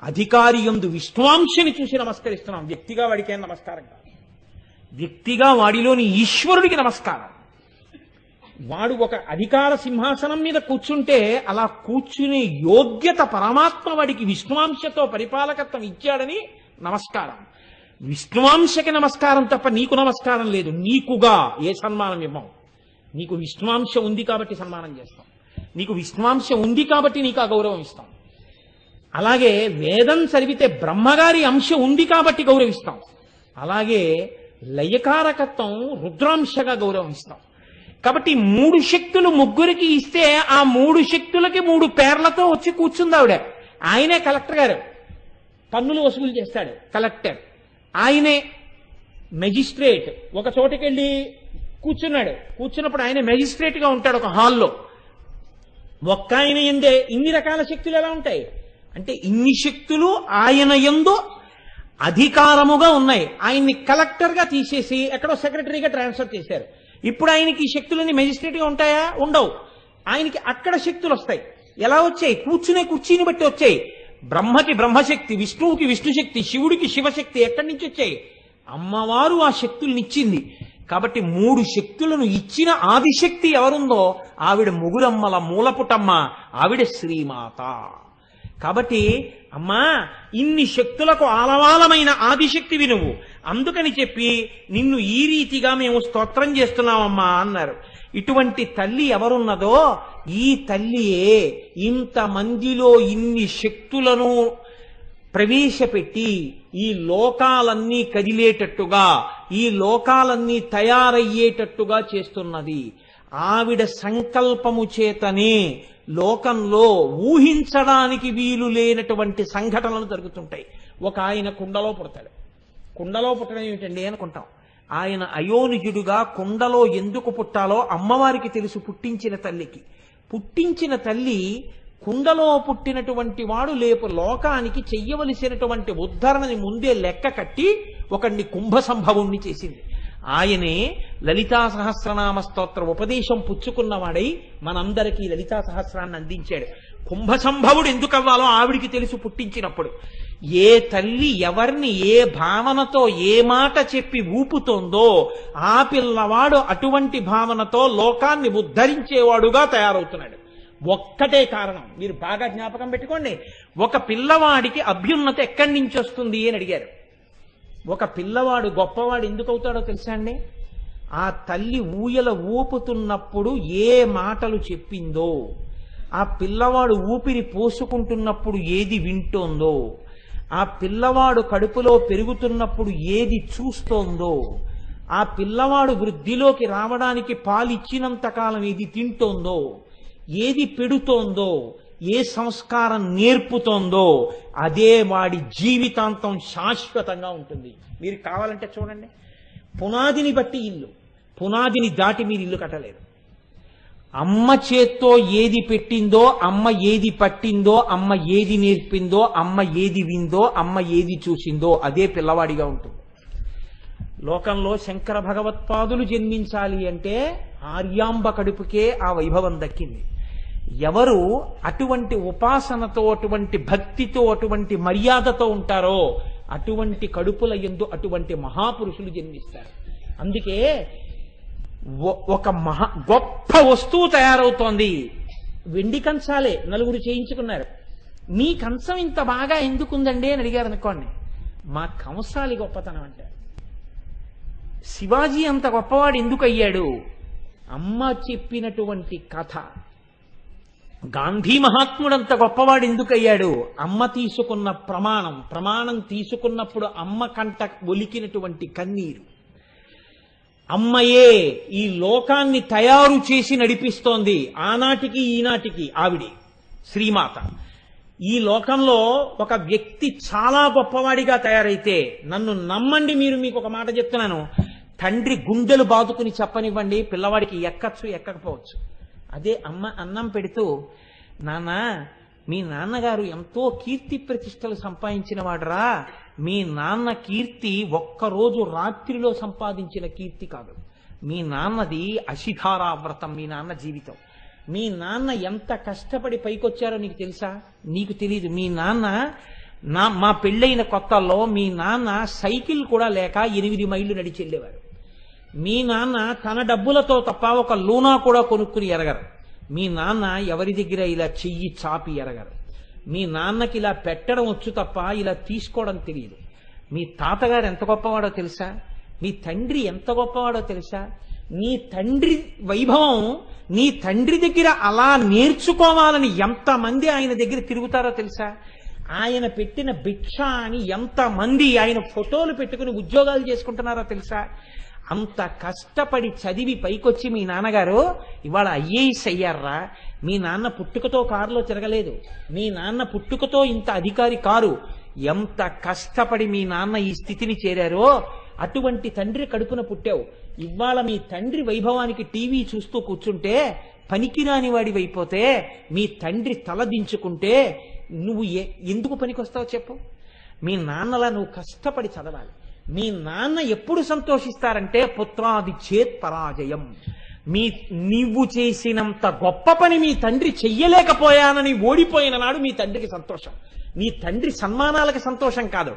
అధికారి యందు విష్ణువాంశని చూసి నమస్కరిస్తున్నాం. వ్యక్తిగా వాడికి ఏం నమస్కారం కాదు. వ్యక్తిగా వాడిలోని ఈశ్వరుడికి నమస్కారం. వాడు ఒక అధికార సింహాసనం మీద కూర్చుంటే అలా కూర్చునే యోగ్యత పరమాత్మ వాడికి విష్ణువాంశతో పరిపాలకత్వం ఇచ్చాడని నమస్కారం. విష్ణువాంశకి నమస్కారం తప్ప నీకు నమస్కారం లేదు. నీకుగా ఏ సన్మానం ఇవ్వం. నీకు విష్ణువాంశ ఉంది కాబట్టి సన్మానం చేస్తాం. నీకు విష్ణువాంశ ఉంది కాబట్టి నీకు ఆ గౌరవం ఇస్తాం. అలాగే వేదం చదివితే బ్రహ్మగారి అంశ ఉంది కాబట్టి గౌరవిస్తాం. అలాగే లయకారకత్వం రుద్రాంశగా గౌరవిస్తాం. కాబట్టి 3 శక్తులు ముగ్గురికి ఇస్తే ఆ 3 శక్తులకి 3 పేర్లతో వచ్చి కూర్చుంది ఆవిడ. ఆయనే కలెక్టర్ గారు, పన్నులు వసూలు చేస్తాడు కలెక్టర్. ఆయనే మెజిస్ట్రేట్, ఒక చోటకెళ్ళి కూర్చున్నప్పుడు ఆయన మెజిస్ట్రేట్ గా ఉంటాడు ఒక హాల్లో. ఒక్క ఆయన ఎందే ఇన్ని రకాల శక్తులు ఎలా ఉంటాయి అంటే ఇన్ని శక్తులు ఆయన యందు అధికారముగా ఉన్నాయి. ఆయన్ని కలెక్టర్ గా తీసేసి ఎక్కడో సెక్రటరీగా ట్రాన్స్ఫర్ చేశారు. ఇప్పుడు ఆయనకి ఈ శక్తులన్నీ మెజిస్ట్రేట్ గా ఉంటాయా? ఉండవు. ఆయనకి అక్కడ శక్తులు వస్తాయి. ఎలా వచ్చాయి? కూర్చునే కుర్చీని బట్టి వచ్చాయి. బ్రహ్మకి బ్రహ్మశక్తి, విష్ణువుకి విష్ణుశక్తి, శివుడికి శివశక్తి ఎక్కడి నుంచి వచ్చాయి? అమ్మవారు ఆ శక్తుల్ని ఇచ్చింది. కాబట్టి 3 శక్తులను ఇచ్చిన ఆదిశక్తి ఎవరుందో ఆవిడ ముగురమ్మల మూలపుటమ్మ, ఆవిడ శ్రీమాత. కాబట్టి అమ్మా ఇన్ని శక్తులకు ఆలవాలమైన ఆదిశక్తివి నువ్వు, అందుకని చెప్పి నిన్ను ఈ రీతిగా మేము స్తోత్రం చేస్తున్నామమ్మా అన్నారు. ఇటువంటి తల్లి ఎవరున్నదో ఈ తల్లియే ఇంతమందిలో ఇన్ని శక్తులను ప్రవేశపెట్టి ఈ లోకాలన్నీ కదిలేటట్టుగా, ఈ లోకాలన్నీ తయారయ్యేటట్టుగా చేస్తున్నది. ఆవిడ సంకల్పము చేతనే లోకంలో ఊహించడానికి వీలు లేనటువంటి సంఘటనలు జరుగుతుంటాయి. ఒక ఆయన కుండలో పుడతాడు. కుండలో పుట్టడం ఏమిటండి అనుకుంటాం. ఆయన అయోనిజుడుగా కుండలో ఎందుకు పుట్టాలో అమ్మవారికి తెలుసు. పుట్టించిన తల్లి కుండలో పుట్టినటువంటి వాడు లేపు లోకానికి చెయ్యవలసినటువంటి ఉద్ధరణని ముందే లెక్క కట్టి ఒకడిని కుంభ సంభవుణ్ణి చేసింది. ఆయనే లలితా సహస్రనామ స్తోత్ర ఉపదేశం పుచ్చుకున్నవాడై మనందరికీ లలితా సహస్రాన్ని అందించాడు. కుంభ సంభవుడు ఎందుకు అవ్వాలో ఆవిడికి తెలుసు పుట్టించినప్పుడు. ఏ తల్లి ఎవరిని ఏ భావనతో ఏ మాట చెప్పి ఊపుతోందో ఆ పిల్లవాడు అటువంటి భావనతో లోకాన్ని ఉద్ధరించేవాడుగా తయారవుతున్నాడు. ఒక్కటే కారణం, మీరు బాగా జ్ఞాపకం పెట్టుకోండి. ఒక పిల్లవాడికి అభ్యున్నత ఎక్కడి నుంచి వస్తుంది అని అడిగారు. ఒక పిల్లవాడు గొప్పవాడు ఎందుకు అవుతాడో తెలుసా అండి? ఆ తల్లి ఊయల ఊపుతున్నప్పుడు ఏ మాటలు చెప్పిందో, ఆ పిల్లవాడు ఊపిరి పోసుకుంటున్నప్పుడు ఏది వింటోందో, ఆ పిల్లవాడు కడుపులో పెరుగుతున్నప్పుడు ఏది చూస్తోందో, ఆ పిల్లవాడు వృద్ధిలోకి రావడానికి పాలిచ్చినంత కాలం ఏది తింటోందో, ఏది పెడుతోందో, ఏ సంస్కారం నేర్పుతోందో అదే వాడి జీవితాంతం శాశ్వతంగా ఉంటుంది. మీరు కావాలంటే చూడండి, పునాదిని బట్టి ఇల్లు, పునాదిని దాటి మీరు ఇల్లు కట్టలేరు. అమ్మ చేత్తో ఏది పెట్టిందో, అమ్మ ఏది పట్టిందో, అమ్మ ఏది నేర్పిందో, అమ్మ ఏది విందో, అమ్మ ఏది చూసిందో అదే పిల్లవాడిగా ఉంటుంది. లోకంలో శంకర భగవత్పాదులు జన్మించాలి అంటే ఆర్యాంబ కడుపుకే ఆ వైభవం దక్కింది. ఎవరు అటువంటి ఉపాసనతో, అటువంటి భక్తితో, అటువంటి మర్యాదతో ఉంటారో అటువంటి కడుపుల యందు అటువంటి మహాపురుషులు జన్మిస్తారు. అందుకే ఒక గొప్ప వస్తువు తయారవుతోంది. వెండి కంచాలే నలుగురు చేయించుకున్నారు. మీ కంచం ఇంత బాగా ఎందుకుందండి అని అడిగారు అనుకోండి. మా కంసాలి గొప్పతనం అంటారు. శివాజీ అంత గొప్పవాడు ఎందుకు అయ్యాడు? అమ్మ చెప్పినటువంటి కథ. గాంధీ మహాత్ముడంత గొప్పవాడు ఎందుకు అయ్యాడు? అమ్మ తీసుకున్న ప్రమాణం తీసుకున్నప్పుడు అమ్మ కంట ఒలికినటువంటి కన్నీరు. అమ్మయే ఈ లోకాన్ని తయారు చేసి నడిపిస్తోంది. ఆనాటికి ఈనాటికి ఆవిడి శ్రీమాత. ఈ లోకంలో ఒక వ్యక్తి చాలా గొప్పవాడిగా తయారైతే, నన్ను నమ్మండి, మీకు ఒక మాట చెప్తున్నాను, తండ్రి గుండెలు బాదుకుని చెప్పనివ్వండి, పిల్లవాడికి ఎక్కచ్చు ఎక్కకపోవచ్చు. అదే అమ్మ అన్నం పెడుతూ, నాన్న మీ నాన్నగారు ఎంతో కీర్తి ప్రతిష్టలు సంపాదించిన వాడరా, మీ నాన్న కీర్తి ఒక్కరోజు రాత్రిలో సంపాదించిన కీర్తి కాదు, మీ నాన్నది అశిధారావ్రతం, మీ నాన్న జీవితం. మీ నాన్న ఎంత కష్టపడి పైకొచ్చారో నీకు తెలుసా? నీకు తెలీదు. మీ నాన్న మా పెళ్ళైన కొత్తల్లో మీ నాన్న సైకిల్ కూడా లేక 8 మైళ్ళు నడిచి వెళ్ళేవారు. మీ నాన్న తన డబ్బులతో తప్ప ఒక లూనా కూడా కొనుక్కుని ఎరగరు. మీ నాన్న ఎవరి దగ్గర ఇలా చెయ్యి చాపి ఎరగరు. మీ నాన్నకి ఇలా పెట్టడం వచ్చు తప్ప ఇలా తీసుకోవడం తెలియదు. మీ తాతగారు ఎంత గొప్పవాడో తెలుసా? మీ తండ్రి ఎంత గొప్పవాడో తెలుసా? నీ తండ్రి వైభవం నీ తండ్రి దగ్గర అలా నేర్చుకోవాలని ఎంతమంది ఆయన దగ్గర తిరుగుతారో తెలుసా? ఆయన పెట్టిన భిక్ష అని ఎంతమంది ఆయన ఫోటోలు పెట్టుకుని ఉద్యోగాలు చేసుకుంటున్నారో తెలుసా? అంత కష్టపడి చదివి పైకొచ్చి మీ నాన్నగారు ఇవాళ ఐఏఎస్ అయ్యారా. మీ నాన్న పుట్టుకతో కారులో తిరగలేదు. మీ నాన్న పుట్టుకతో ఇంత అధికారి కారు. ఎంత కష్టపడి మీ నాన్న ఈ స్థితిని చేరారో అటువంటి తండ్రి కడుపున పుట్టావు. ఇవాళ మీ తండ్రి వైభవానికి టీవీ చూస్తూ కూర్చుంటే పనికిరాని వాడివైపోతే, మీ తండ్రి తలదించుకుంటే నువ్వు ఎందుకు పనికొస్తావు చెప్పు? మీ నాన్నలా నువ్వు కష్టపడి చదవాలి. మీ నాన్న ఎప్పుడు సంతోషిస్తారంటే పుత్రాది చేత్ పరాజయం. నీవు చేసినంత గొప్ప పని మీ తండ్రి చెయ్యలేకపోయానని ఓడిపోయిన నాడు మీ తండ్రికి సంతోషం. మీ తండ్రి సన్మానాలకు సంతోషం కాదు,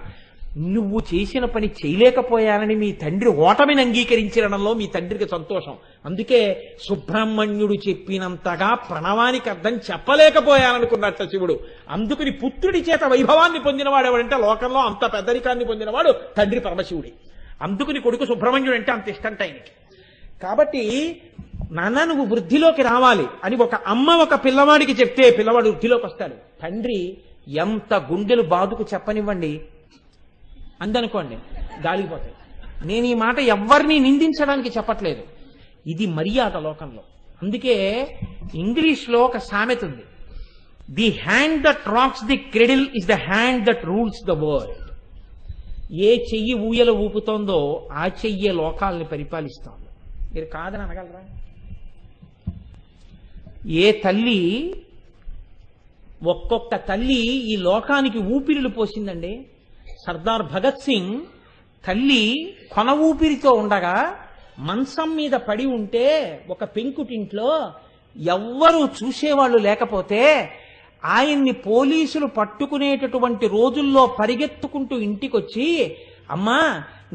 నువ్వు చేసిన పని చేయలేకపోయానని మీ తండ్రి ఓటమిని అంగీకరించడంలో మీ తండ్రికి సంతోషం. అందుకే సుబ్రహ్మణ్యుడు చెప్పినంతగా ప్రణవానికి అర్థం చెప్పలేకపోయాననుకున్నట్ట శివుడు. అందుకని పుత్రుడి చేత వైభవాన్ని పొందినవాడు ఎవడంటే లోకంలో అంత పెద్దరికాన్ని పొందినవాడు తండ్రి పరమశివుడి. అందుకని కొడుకు సుబ్రహ్మణ్యుడు అంటే అంత ఇష్టంట ఆయనకి. కాబట్టి నాన్న నువ్వు వృద్ధిలోకి రావాలి అని ఒక అమ్మ ఒక పిల్లవాడికి చెప్తే పిల్లవాడు వృద్ధిలోకి వస్తాడు. తండ్రి ఎంత గుండెలు బాదుకు చెప్పనివ్వండి అందనుకోండి, గాలిపోతాయి. నేను ఈ మాట ఎవరిని నిందించడానికి చెప్పట్లేదు, ఇది మర్యాద లోకంలో. అందుకే ఇంగ్లీష్లో ఒక సామెత ఉంది, the hand that rocks the cradle is the hand that rules the world. ఏ చెయ్యి ఊయల ఊపుతోందో ఆ చెయ్యే లోకాలని పరిపాలిస్తోంది. మీరు కాదని అనగలరా? ఏ తల్లి, ఒక్కొక్క తల్లి ఈ లోకానికి ఊపిరిలు పోసిందండి. సర్దార్ భగత్ సింగ్ తల్లి కొన ఊపిరితో ఉండగా మంచం మీద పడి ఉంటే ఒక పెంకుటింట్లో ఎవ్వరూ చూసేవాళ్ళు లేకపోతే ఆయన్ని పోలీసులు పట్టుకునేటటువంటి రోజుల్లో పరిగెత్తుకుంటూ ఇంటికొచ్చి, అమ్మా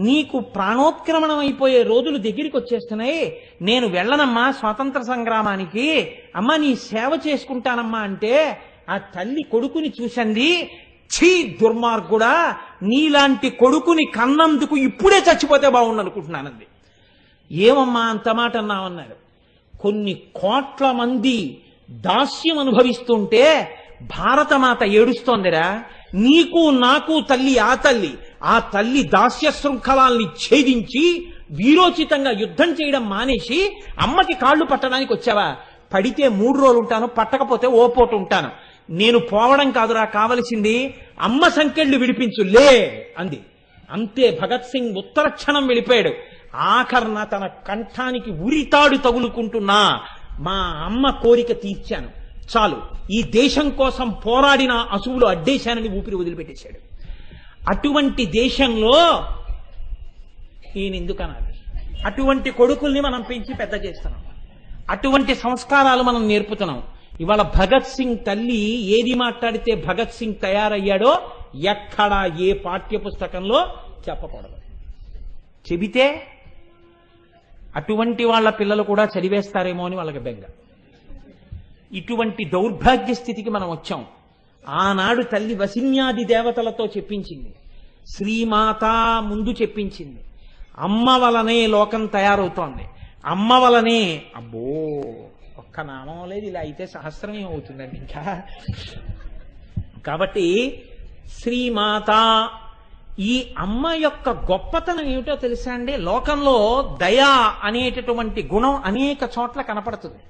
నీకు ప్రాణోత్క్రమణం అయిపోయే రోజులు దగ్గరికి వచ్చేస్తున్నాయి, నేను వెళ్ళనమ్మా స్వాతంత్ర సంగ్రామానికి, అమ్మా నీ సేవ చేసుకుంటానమ్మా అంటే ఆ తల్లి కొడుకుని చూసింది, ఛీ దుర్మార్గుడా, నీలాంటి కొడుకుని కన్నందుకు ఇప్పుడే చచ్చిపోతే బాగుండు అనుకుంటున్నానంది. ఏమమ్మా అంత మాట అన్నామన్నారు. కొన్ని కోట్ల మంది దాస్యం అనుభవిస్తుంటే భారతమాత ఏడుస్తోందిరా, నీకు నాకు తల్లి ఆ తల్లి దాస్య శృంఖలాల్ని ఛేదించి వీరోచితంగా యుద్ధం చేయడం మానేసి అమ్మకి కాళ్ళు పట్టడానికి వచ్చావా? పడితే 3 రోజులు ఉంటాను, పట్టకపోతే ఓ పూట ఉంటాను. నేను పోవడం కాదురా కావలసింది, అమ్మ సంకెళ్ళు విడిపించు లే అంది. అంతే భగత్ సింగ్ ఉత్తర క్షణం వెళ్ళిపోయాడు. ఆఖరణ తన కంఠానికి ఉరితాడు తగులుకుంటున్నా మా అమ్మ కోరిక తీర్చాను చాలు, ఈ దేశం కోసం పోరాడిన అసువులు అడ్డేశానని ఊపిరి వదిలిపెట్టేశాడు. అటువంటి దేశంలో ఈయన ఎందుకనాలి? అటువంటి కొడుకుల్ని మనం పెంచి పెద్ద చేస్తున్నాం, అటువంటి సంస్కారాలు మనం నేర్పుతున్నాం. ఇవాళ భగత్ సింగ్ తల్లి ఏది మాట్లాడితే భగత్ సింగ్ తయారయ్యాడో ఎక్కడా ఏ పాఠ్య పుస్తకంలో చెప్పకూడదు. చెబితే అటువంటి వాళ్ళ పిల్లలు కూడా చదివేస్తారేమో అని వాళ్ళకి బెంగ. ఇటువంటి దౌర్భాగ్య స్థితికి మనం వచ్చాం. ఆనాడు తల్లి వసిన్యాది దేవతలతో చెప్పించింది, శ్రీమాత ముందు చెప్పించింది. అమ్మ వలనే లోకం తయారవుతోంది, అమ్మ వలనే. అబ్బో ఒక్క నామం లేదు, ఇలా అయితే సహస్రమే అవుతుందండి ఇంకా. కాబట్టి శ్రీమాత ఈ అమ్మ యొక్క గొప్పతనం ఏమిటో తెలుసా అండి? లోకంలో దయ అనేటటువంటి గుణం అనేక చోట్ల కనపడుతుంది.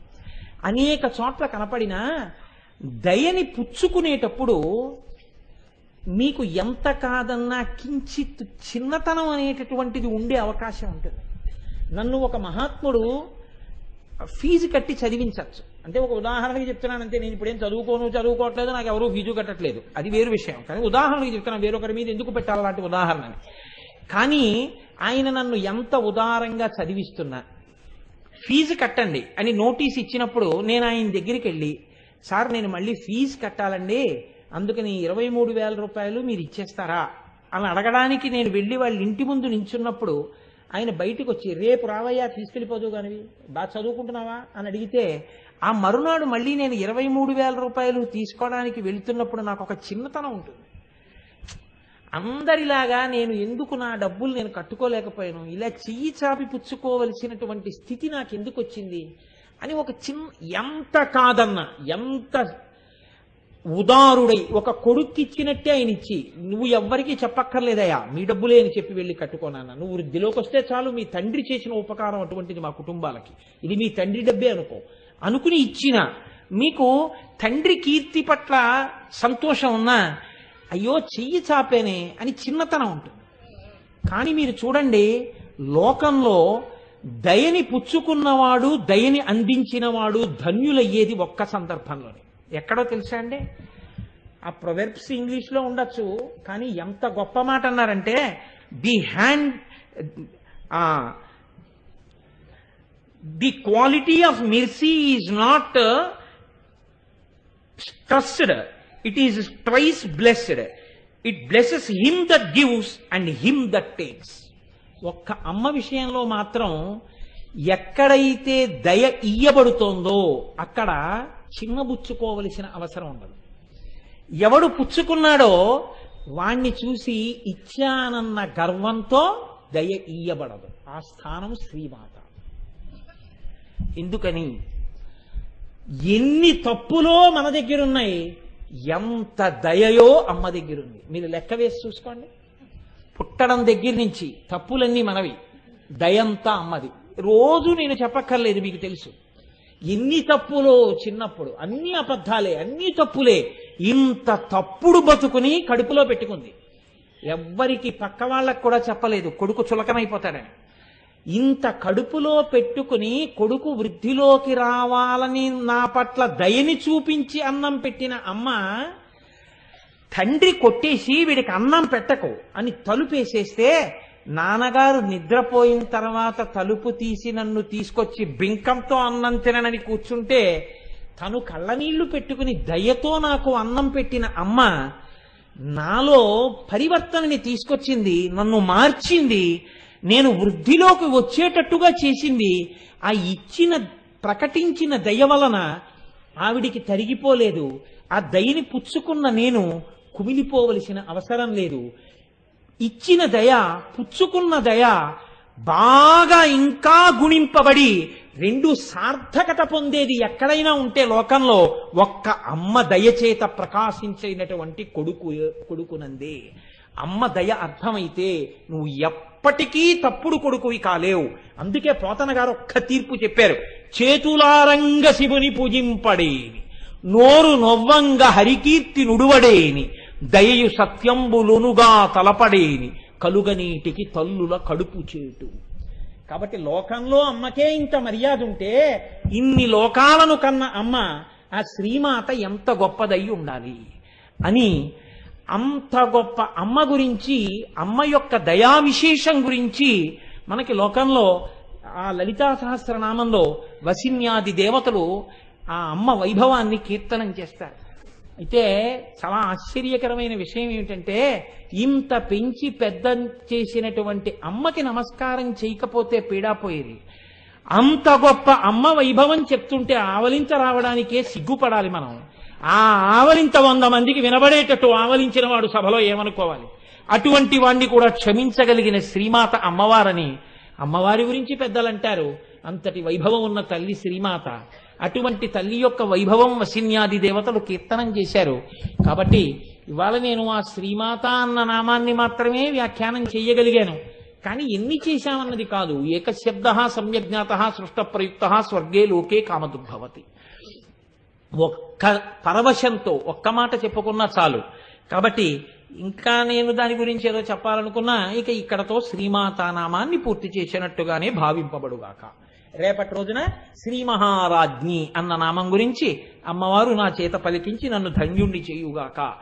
అనేక చోట్ల కనపడినా దయని పుచ్చుకునేటప్పుడు మీకు ఎంత కాదన్నా కించిత్ చిన్నతనం అనేటటువంటిది ఉండే అవకాశం ఉంటుంది. నన్ను ఒక మహాత్ముడు ఫీజు కట్టి చదివించవచ్చు. అంటే ఒక ఉదాహరణకి చెప్తున్నానంటే, నేను ఇప్పుడేం చదువుకోవట్లేదు, నాకు ఎవరూ ఫీజు కట్టట్లేదు, అది వేరు విషయం. కానీ ఉదాహరణకి చెప్తున్నాను, వేరొకరి మీద ఎందుకు పెట్టాలి అలాంటి ఉదాహరణని. కానీ ఆయన నన్ను ఎంత ఉదారంగా చదివిస్తున్నా, ఫీజు కట్టండి అని నోటీస్ ఇచ్చినప్పుడు నేను ఆయన దగ్గరికి వెళ్ళి, సార్ నేను మళ్ళీ ఫీజు కట్టాలండి, అందుకని 23,000 రూపాయలు మీరు ఇచ్చేస్తారా అని అడగడానికి నేను వెళ్ళి వాళ్ళ ఇంటి ముందు నించున్నప్పుడు ఆయన బయటకు వచ్చి, రేపు రావయ్యా తీసుకెళ్ళిపోదు కానివి, బాగా చదువుకుంటున్నావా అని అడిగితే, ఆ మరునాడు మళ్ళీ నేను 23,000 రూపాయలు తీసుకోవడానికి వెళుతున్నప్పుడు నాకు ఒక చిన్నతనం ఉంటుంది. అందరిలాగా నేను ఎందుకు నా డబ్బులు నేను కట్టుకోలేకపోయాను, ఇలా చెయ్యి చాపి పుచ్చుకోవలసినటువంటి స్థితి నాకు ఎందుకు వచ్చింది అని ఒక ఎంత కాదన్నా, ఎంత ఉదారుడై ఒక కొడుక్కిచ్చినట్టే ఆయన ఇచ్చి, నువ్వు ఎవ్వరికీ చెప్పక్కర్లేదయా, మీ డబ్బులే అని చెప్పి వెళ్ళి కట్టుకోనన్నా, నువ్వు వృద్ధిలోకి వస్తే చాలు, మీ తండ్రి చేసిన ఉపకారం అటువంటిది మా కుటుంబాలకి, ఇది మీ తండ్రి డబ్బే అనుకుని ఇచ్చిన మీకు తండ్రి కీర్తి పట్ల సంతోషం ఉన్నా, అయ్యో చెయ్యి చాపేనే అని చిన్నతనం ఉంటుంది. కానీ మీరు చూడండి, లోకంలో దయని పుచ్చుకున్నవాడు, దయని అందించినవాడు ధన్యులయ్యేది ఒక్క సందర్భంలోనే. ఎక్కడో తెలుసా అండి? ఆ ప్రొవెర్బ్స్ ఇంగ్లీష్లో ఉండొచ్చు, కానీ ఎంత గొప్ప మాట అన్నారంటే, the quality of mercy is not trusted, it is twice blessed, it blesses him that gives and him that takes. ఒక్క అమ్మ విషయంలో మాత్రం ఎక్కడైతే దయ ఇయ్యబడుతోందో అక్కడ చిన్నబుచ్చుకోవలసిన అవసరం ఉండదు. ఎవడు పుచ్చుకున్నాడో వాణ్ణి చూసి ఇచ్చానన్న గర్వంతో దయ ఇయ్యబడదు. ఆ స్థానం శ్రీమాత. ఎందుకని? ఎన్ని తప్పులో మన దగ్గర ఉన్నాయి, ఎంత దయయో అమ్మ దగ్గర ఉంది. మీరు లెక్క వేసి చూసుకోండి. పుట్టడం దగ్గర నుంచి తప్పులన్నీ మనవి, దయంతా అమ్మది. రోజు నేను చెప్పక్కర్లేదు, మీకు తెలుసు. ఎన్ని తప్పులో చిన్నప్పుడు, అన్ని అబద్ధాలే, అన్ని తప్పులే. ఇంత తప్పుడు బతుకుని కడుపులో పెట్టుకుంది. ఎవ్వరికి పక్క వాళ్ళకు కూడా చెప్పలేదు, కొడుకు చులకనైపోతాడని. ఇంత కడుపులో పెట్టుకుని కొడుకు వృద్ధిలోకి రావాలని నా పట్ల దయని చూపించి అన్నం పెట్టిన అమ్మ, తండ్రి కొట్టేసి వీడికి అన్నం పెట్టకు అని తలుపేసేస్తే, నాన్నగారు నిద్రపోయిన తర్వాత తలుపు తీసి నన్ను తీసుకొచ్చి బింకంతో అన్నం తిననని కూర్చుంటే, తను కళ్ళనీళ్లు పెట్టుకుని దయతో నాకు అన్నం పెట్టిన అమ్మ నాలో పరివర్తనని తీసుకొచ్చింది, నన్ను మార్చింది, నేను వృద్ధిలోకి వచ్చేటట్టుగా చేసింది. ఆ ప్రకటించిన దయ వలన ఆవిడికి తరిగిపోలేదు. ఆ దయని పుచ్చుకున్న నేను కుమిలిపోవలసిన అవసరం లేదు. ఇచ్చిన దయ, పుచ్చుకున్న దయ బాగా ఇంకా గుణింపబడి రెండు సార్థకత పొందేది ఎక్కడైనా ఉంటే లోకంలో ఒక్క అమ్మ దయచేత ప్రకాశించినటువంటి కొడుకునందే. అమ్మ దయ అర్థమైతే నువ్వు ఎప్పటికీ తప్పుడు కొడుకువి కాలేవు. అందుకే పోతన గారు ఒక్క తీర్పు చెప్పారు, చేతులారంగ శివుని పూజింపడేని, నోరు నొవ్వంగ హరికీర్తి నుడువడేని, దయయు సత్యంబులునుగా తలపడేని, కలుగనీటికి తల్లుల కడుపు చేటు. కాబట్టి లోకంలో అమ్మకే ఇంత మర్యాద ఉంటే, ఇన్ని లోకాలను కన్న అమ్మ ఆ శ్రీమాత ఎంత గొప్పదై ఉండాలి అని, అంత గొప్ప అమ్మ గురించి, అమ్మ యొక్క దయా విశేషం గురించి మనకి లోకంలో ఆ లలితా సహస్రనామంలో వసిన్యాది దేవతలు ఆ అమ్మ వైభవాన్ని కీర్తనం చేస్తారు. అయితే చాలా ఆశ్చర్యకరమైన విషయం ఏమిటంటే, ఇంత పెంచి పెద్ద చేసినటువంటి అమ్మకి నమస్కారం చేయకపోతే పీడాపోయేది. అంత గొప్ప అమ్మ వైభవం చెప్తుంటే ఆవలింత రావడానికే సిగ్గుపడాలి మనం. ఆ ఆవలింత 100 మందికి వినబడేటట్టు ఆవలించిన వాడు సభలో ఏమనుకోవాలి? అటువంటి వాణ్ణి కూడా క్షమించగలిగిన శ్రీమాత అమ్మవారని అమ్మవారి గురించి పెద్దలు అంటారు. అంతటి వైభవం ఉన్న తల్లి శ్రీమాత. అటువంటి తల్లి యొక్క వైభవం వశిన్యాది దేవతలు కీర్తనం చేశారు. కాబట్టి ఇవాళ నేను ఆ శ్రీమాత అన్న నామాన్ని మాత్రమే వ్యాఖ్యానం చేయగలిగాను. కానీ ఎన్ని చేశామన్నది కాదు. ఏకశబ్ద సమ్యజ్ఞాత సృష్ట ప్రయుక్త స్వర్గే లోకే కామదుర్భవతి. ఒక్క పరవశంతో ఒక్క మాట చెప్పుకున్నా చాలు. కాబట్టి ఇంకా నేను దాని గురించి ఏదో చెప్పాలనుకున్నా ఇక ఇక్కడతో శ్రీమాతా నామాన్ని పూర్తి చేసినట్టుగానే భావింపబడుగాక. రేపటి రోజున శ్రీ మహారాజ్ఞి అన్న నామం గురించి అమ్మవారు నా చేత పలికించి నన్ను ధన్యుణ్ణి చేయుగాక